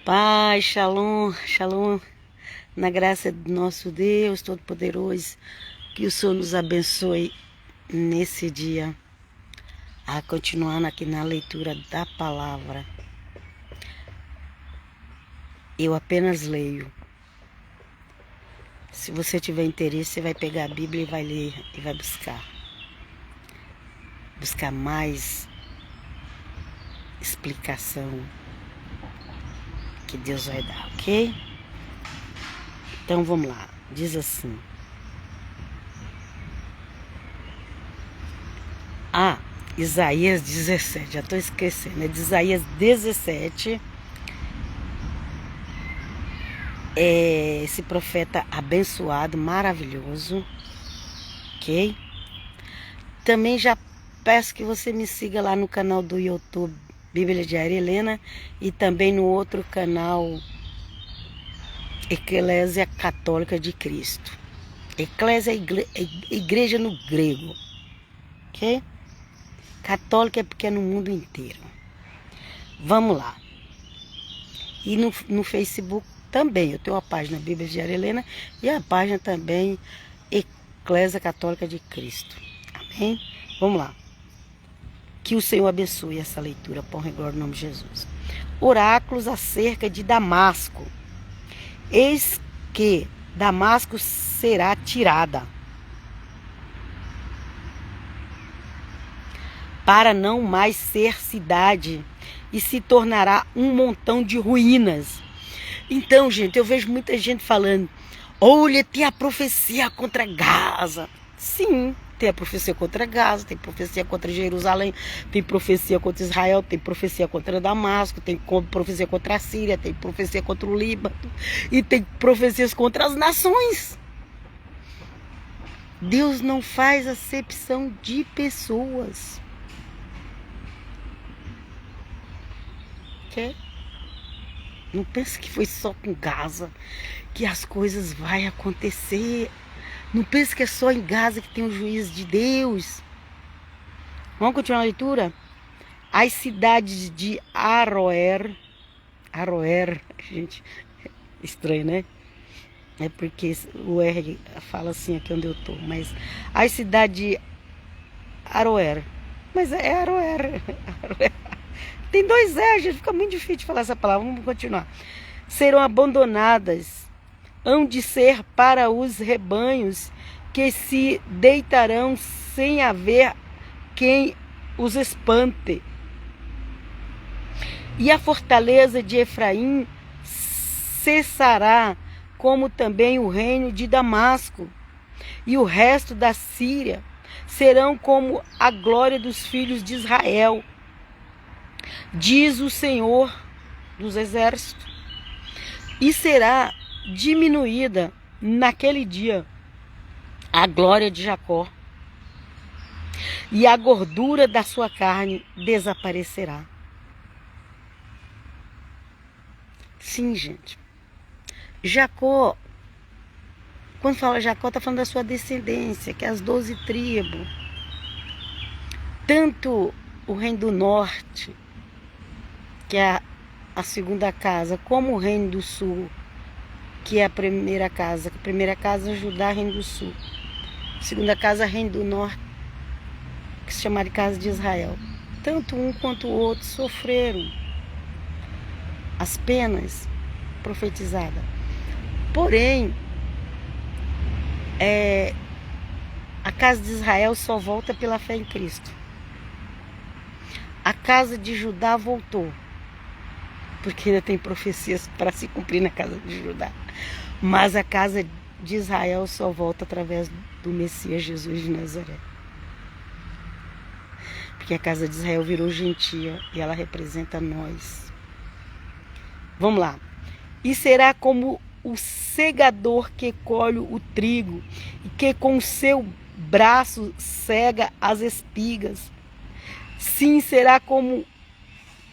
Pai, shalom, shalom, na graça do nosso Deus Todo-Poderoso, que o Senhor nos abençoe nesse dia, continuando aqui na leitura da palavra. Eu apenas leio. Se você tiver interesse, você vai pegar a Bíblia e vai ler e vai buscar mais explicação que Deus vai dar, ok? Então vamos lá, diz assim. Isaías 17, já estou esquecendo, é de Isaías 17. Esse profeta abençoado, maravilhoso, ok? Também já peço que você me siga lá no canal do YouTube Bíblia Diária Helena e também no outro canal Eclésia Católica de Cristo. Eclésia é igreja no grego, ok? Católica é porque é no mundo inteiro. Vamos lá. E no Facebook também, eu tenho a página Bíblia Diária Helena e a página também Eclésia Católica de Cristo. Amém? Vamos lá. Que o Senhor abençoe essa leitura, por glória no nome de Jesus. Oráculos acerca de Damasco. Eis que Damasco será tirada, para não mais ser cidade, e se tornará um montão de ruínas. Então, gente, eu vejo muita gente falando, olha, tem a profecia contra Gaza. Sim, tem a profecia contra Gaza, tem profecia contra Jerusalém, tem profecia contra Israel, tem profecia contra Damasco, tem profecia contra a Síria, tem profecia contra o Líbano e tem profecias contra as nações. Deus não faz acepção de pessoas. Okay? Não pense que foi só com Gaza que as coisas vão acontecer. Não pense que é só em Gaza que tem o juízo de Deus. Vamos continuar a leitura? As cidades de Aroer, gente, estranho, né? É porque o R fala assim aqui onde eu tô. Mas as cidades de Aroer. Mas é Aroer. Tem dois gente, fica muito difícil de falar essa palavra. Vamos continuar. Serão abandonadas, hão de ser para os rebanhos que se deitarão sem haver quem os espante. E a fortaleza de Efraim cessará, como também o reino de Damasco. E o resto da Síria serão como a glória dos filhos de Israel. Diz o Senhor dos Exércitos. E será diminuída naquele dia a glória de Jacó, e a gordura da sua carne desaparecerá. Sim, gente. Jacó, quando fala Jacó, está falando da sua descendência, que é as 12 tribos. Tanto o reino do norte, que é a segunda casa, como o reino do sul, que é a primeira casa. A primeira casa é Judá, reino do sul. A segunda casa, reino do norte, que se chama de casa de Israel. Tanto um quanto o outro sofreram as penas profetizadas. Porém, a casa de Israel só volta pela fé em Cristo. A casa de Judá voltou, porque ainda tem profecias para se cumprir na casa de Judá. Mas a casa de Israel só volta através do Messias Jesus de Nazaré. Porque a casa de Israel virou gentia e ela representa nós. Vamos lá. E será como o segador que colhe o trigo e que com seu braço cega as espigas. Sim, será como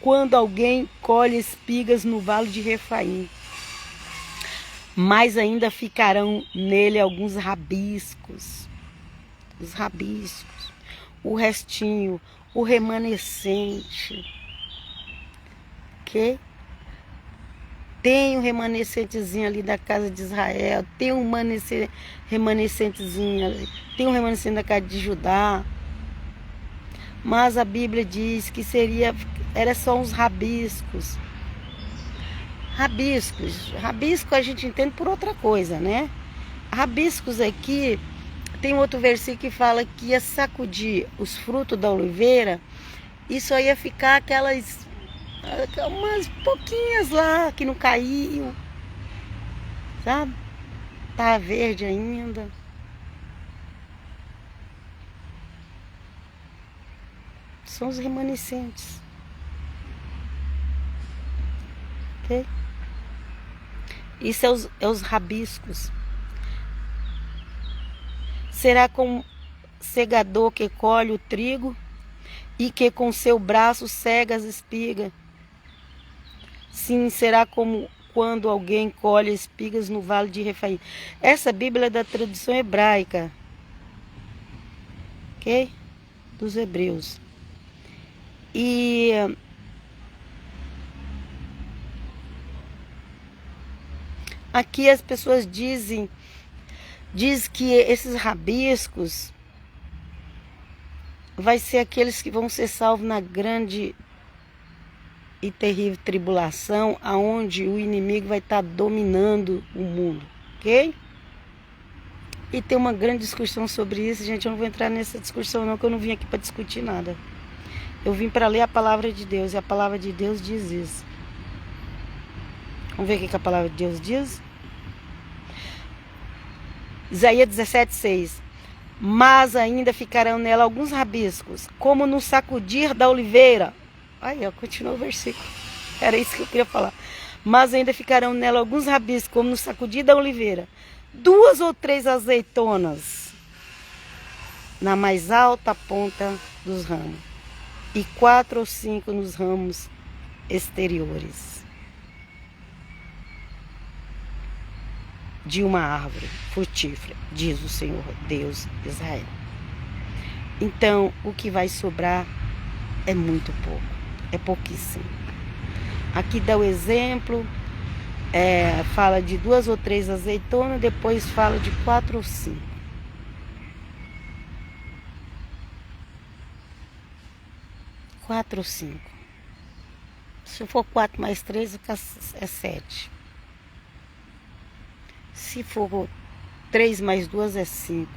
quando alguém colhe espigas no vale de Refaim. Mas ainda ficarão nele alguns rabiscos. Os rabiscos. O restinho. O remanescente. Ok? Tem um remanescentezinho ali da casa de Israel, tem um remanescentezinho ali, tem um remanescente da casa de Judá. Mas a Bíblia diz que era só uns rabiscos. Rabisco a gente entende por outra coisa, né? Rabiscos aqui, tem outro versículo que fala que ia sacudir os frutos da oliveira e só ia ficar umas pouquinhas lá que não caíam, sabe? Tá verde ainda. São os remanescentes. Ok? Isso é os rabiscos. Será como segador que colhe o trigo e que com seu braço cega as espigas. Sim, será como quando alguém colhe espigas no vale de Refaim. Essa Bíblia é da tradução hebraica, ok? Dos hebreus. E aqui as pessoas diz que esses rabiscos vai ser aqueles que vão ser salvos na grande e terrível tribulação, aonde o inimigo vai estar dominando o mundo, ok? E tem uma grande discussão sobre isso, gente. Eu não vou entrar nessa discussão não, que eu não vim aqui para discutir nada. Eu vim para ler a palavra de Deus, e a palavra de Deus diz isso. Vamos ver o que a palavra de Deus diz? Isaías 17:6. Mas ainda ficarão nela alguns rabiscos, como no sacudir da oliveira. Aí, ó, continua o versículo. Era isso que eu queria falar. Mas ainda ficarão nela alguns rabiscos, como no sacudir da oliveira. 2 ou 3 azeitonas na mais alta ponta dos ramos. E 4 ou 5 nos ramos exteriores de uma árvore frutífera, diz o Senhor Deus de Israel. Então, o que vai sobrar é muito pouco, é pouquíssimo. Aqui dá o exemplo, fala de 2 ou 3 azeitonas, depois fala de 4 ou 5. 4 ou 5. Se for 4 mais 3, é 7. Se for 3 mais 2, é 5.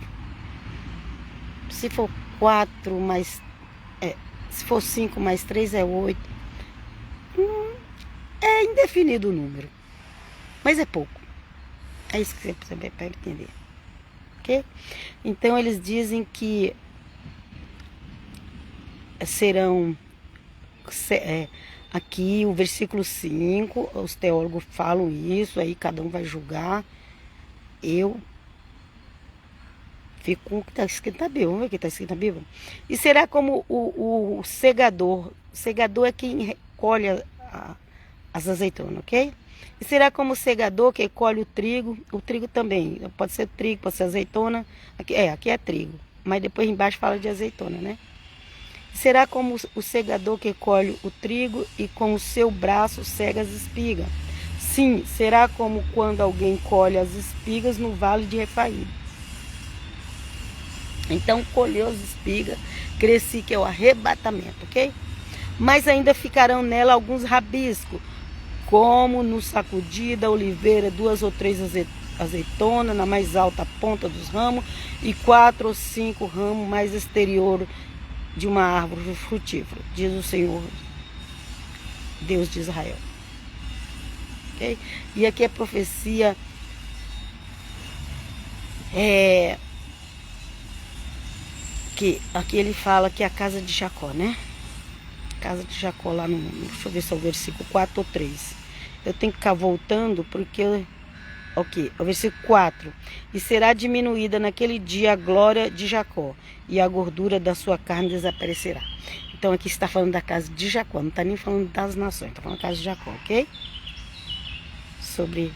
Se for 4 mais... se for 5 mais 3, é 8. É indefinido o número. Mas é pouco. É isso que você precisa para entender. Ok? Então, eles dizem que serão... aqui, o versículo 5, os teólogos falam isso, aí cada um vai julgar. Eu fico com o que está escrito na Bíblia. Vamos ver o que está escrito na Bíblia? E será como o segador. O segador é quem recolhe as azeitonas, ok? E será como o segador que colhe o trigo também. Pode ser trigo, pode ser azeitona. Aqui é trigo. Mas depois embaixo fala de azeitona, né? Será como o segador que colhe o trigo e com o seu braço cega as espigas. Sim, será como quando alguém colhe as espigas no vale de Refaim. Então, colheu as espigas, cresci, que é o arrebatamento, ok? Mas ainda ficarão nela alguns rabiscos, como no sacudir da oliveira, 2 ou 3 azeitonas na mais alta ponta dos ramos e 4 ou 5 ramos mais exterior de uma árvore frutífera, diz o Senhor Deus de Israel. Okay? E aqui a profecia que aqui ele fala que é a casa de Jacó, né? Casa de Jacó lá no... Deixa eu ver se é o versículo 4 ou 3. Eu tenho que ficar voltando porque... Ok, o versículo 4. E será diminuída naquele dia a glória de Jacó, e a gordura da sua carne desaparecerá. Então aqui está falando da casa de Jacó, não está nem falando das nações, está falando da casa de Jacó, ok? Sobre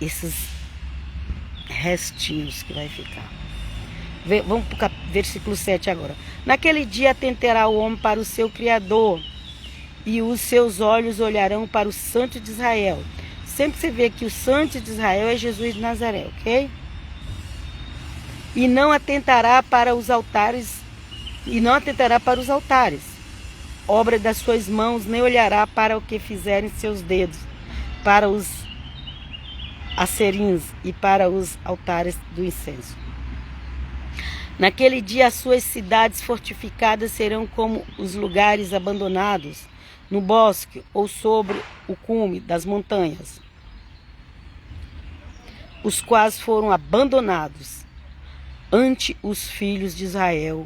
esses restinhos que vai ficar. Vamos para o versículo 7 agora. Naquele dia atentará o homem para o seu Criador, e os seus olhos olharão para o Santo de Israel. Sempre você vê que o Santo de Israel é Jesus de Nazaré, ok? E não atentará para os altares, obra das suas mãos, nem olhará para o que fizerem seus dedos, para os acerins e para os altares do incenso. Naquele dia as suas cidades fortificadas serão como os lugares abandonados no bosque ou sobre o cume das montanhas, os quais foram abandonados ante os filhos de Israel,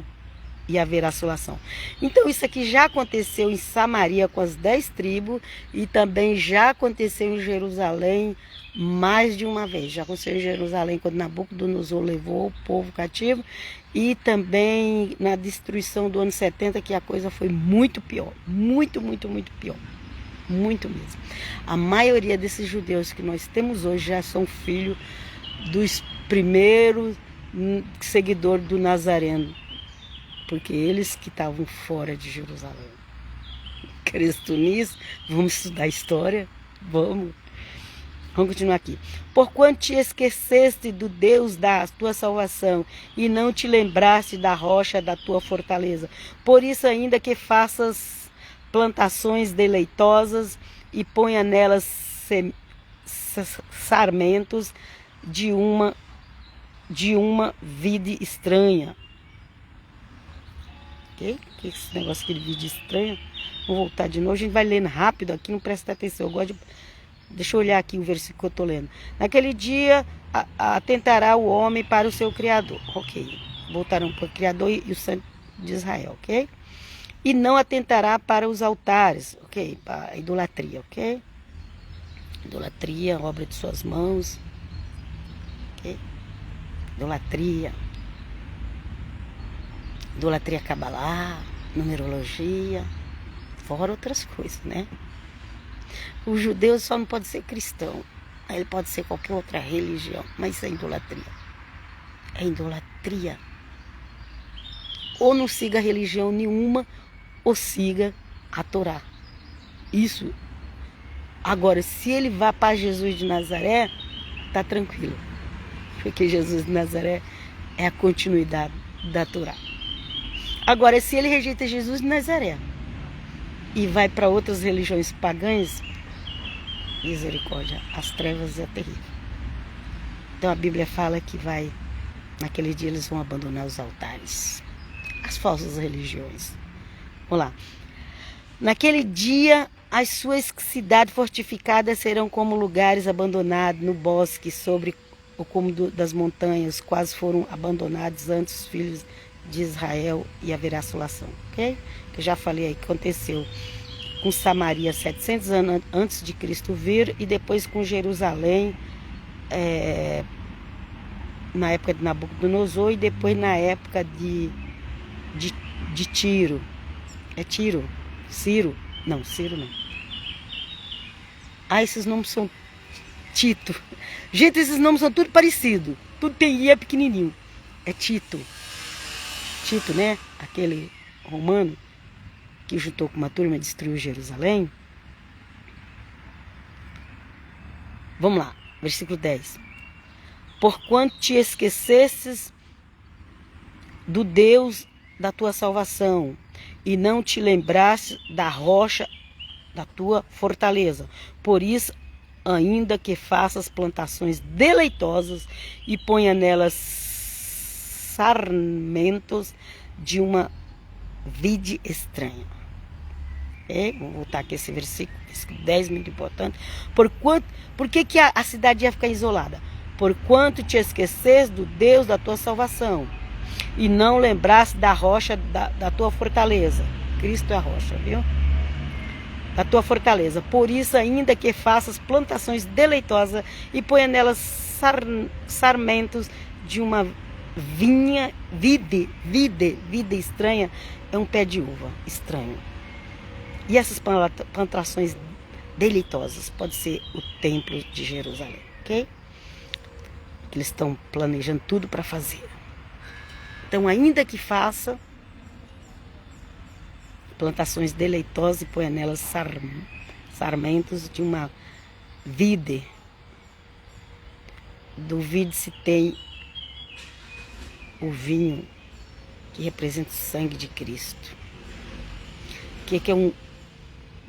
e haverá assolação. Então isso aqui já aconteceu em Samaria com as 10 tribos e também já aconteceu em Jerusalém mais de uma vez. Já aconteceu em Jerusalém quando Nabucodonosor levou o povo cativo e também na destruição do ano 70, que a coisa foi muito pior, muito pior, muito mesmo. A maioria desses judeus que nós temos hoje já são filhos dos primeiros seguidores do Nazareno, porque eles que estavam fora de Jerusalém. Cristo nisso, vamos estudar história? Vamos continuar aqui. Porquanto te esqueceste do Deus da tua salvação e não te lembraste da rocha da tua fortaleza. Por isso ainda que faças plantações deleitosas e ponha nelas sarmentos de uma vide estranha. Que esse negócio aqui de vídeo estranho. Vou voltar de novo. A gente vai lendo rápido aqui, não presta atenção. Eu gosto de... Deixa eu olhar aqui o versículo que eu estou lendo. Naquele dia atentará o homem para o seu Criador. Ok. Voltarão para o Criador e o Santo de Israel. Ok. E não atentará para os altares. Ok. Para a idolatria. Ok. Idolatria, obra de suas mãos. Ok. Idolatria cabalá, numerologia, fora outras coisas, né? O judeu só não pode ser cristão, ele pode ser qualquer outra religião, mas isso é idolatria. É idolatria. Ou não siga religião nenhuma, ou siga a Torá. Isso. Agora, se ele vá para Jesus de Nazaré, tá tranquilo. Porque Jesus de Nazaré é a continuidade da Torá. Agora, se ele rejeita Jesus de Nazaré e vai para outras religiões pagãs, misericórdia, as trevas é terrível. Então a Bíblia fala que naquele dia eles vão abandonar os altares, as falsas religiões. Vamos lá. Naquele dia as suas cidades fortificadas serão como lugares abandonados no bosque, sobre o cume das montanhas, quase foram abandonados antes os filhos de Israel, e haverá assolação, ok? Que eu já falei aí que aconteceu com Samaria 700 anos antes de Cristo vir, e depois com Jerusalém na época de Nabucodonosor, e depois na época de Tiro. É Tiro? Ciro? Não, Ciro não. Esses nomes são Tito. Gente, esses nomes são tudo parecidos. Tudo tem I, é pequenininho. É Tito. Tito, né? Aquele romano que juntou com uma turma e destruiu Jerusalém. Vamos lá, versículo 10. Porquanto te esquecesses do Deus da tua salvação e não te lembraste da rocha da tua fortaleza. Por isso, ainda que faças plantações deleitosas e ponha nelas sarmentos de uma vide estranha. Vou voltar aqui esse versículo 10, muito importante. Por que a cidade ia ficar isolada? Porquanto te esqueces do Deus da tua salvação e não lembraste da rocha da tua fortaleza. Cristo é a rocha, viu? Da tua fortaleza. Por isso, ainda que faças plantações deleitosas e ponha nelas sarmentos de uma vide estranha, é um pé de uva estranho. E essas plantações deleitosas pode ser o templo de Jerusalém, ok? Que eles estão planejando tudo para fazer. Então, ainda que faça plantações deleitosas e põe nelas sarmentos de uma vide. Do vide se tem o vinho, que representa o sangue de Cristo. O que é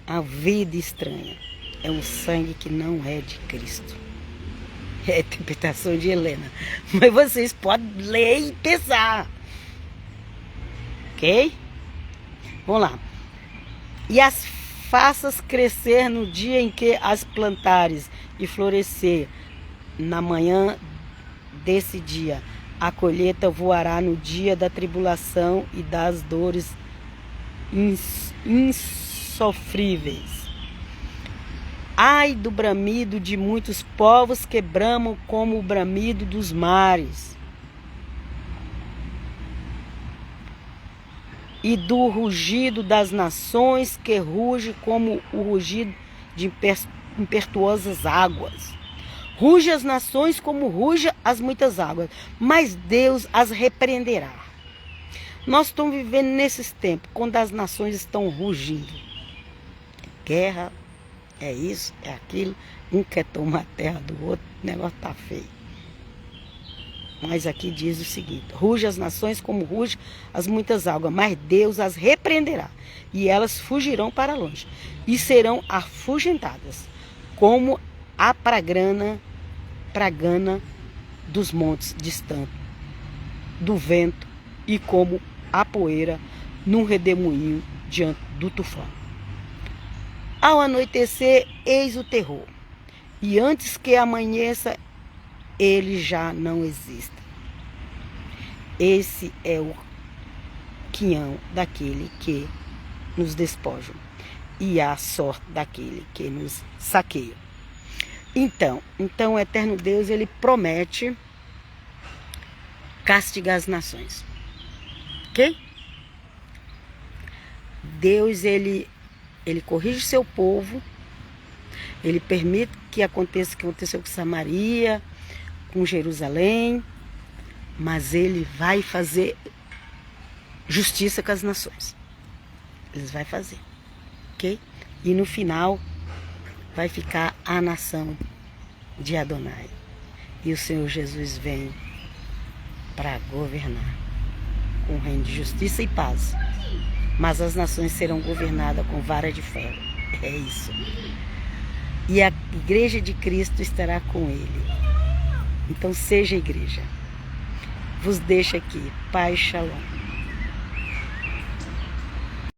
a vide estranha? É um sangue que não é de Cristo. É a interpretação de Helena. Mas vocês podem ler e pensar. Ok? Vamos lá. E as faças crescer no dia em que as plantares e florescer. Na manhã desse dia, a colheita voará no dia da tribulação e das dores insofríveis. Ai do bramido de muitos povos que bramam como o bramido dos mares, e do rugido das nações que ruge como o rugido de impetuosas águas. Ruge as nações como ruge as muitas águas, mas Deus as repreenderá. Nós estamos vivendo nesses tempos, quando as nações estão rugindo. Guerra, é isso, é aquilo. Um quer tomar a terra do outro, o negócio está feio. Mas aqui diz o seguinte: ruge as nações como ruge as muitas águas, mas Deus as repreenderá, e elas fugirão para longe, e serão afugentadas, como a pragana dos montes distantes do vento, e como a poeira num redemoinho diante do tufão. Ao anoitecer, eis o terror, e antes que amanheça, ele já não existe. Esse é o quinhão daquele que nos despoja, e a sorte daquele que nos saqueia. Então o eterno Deus, ele promete castigar as nações. Ok? Deus, ele corrige seu povo, ele permite que aconteça o que aconteceu com Samaria, com Jerusalém, mas ele vai fazer justiça com as nações. Ele vai fazer, ok? E no final vai ficar a nação de Adonai. E o Senhor Jesus vem para governar com um reino de justiça e paz. Mas as nações serão governadas com vara de ferro. É isso. E a igreja de Cristo estará com ele. Então seja igreja. Vos deixo aqui. Paz, Shalom.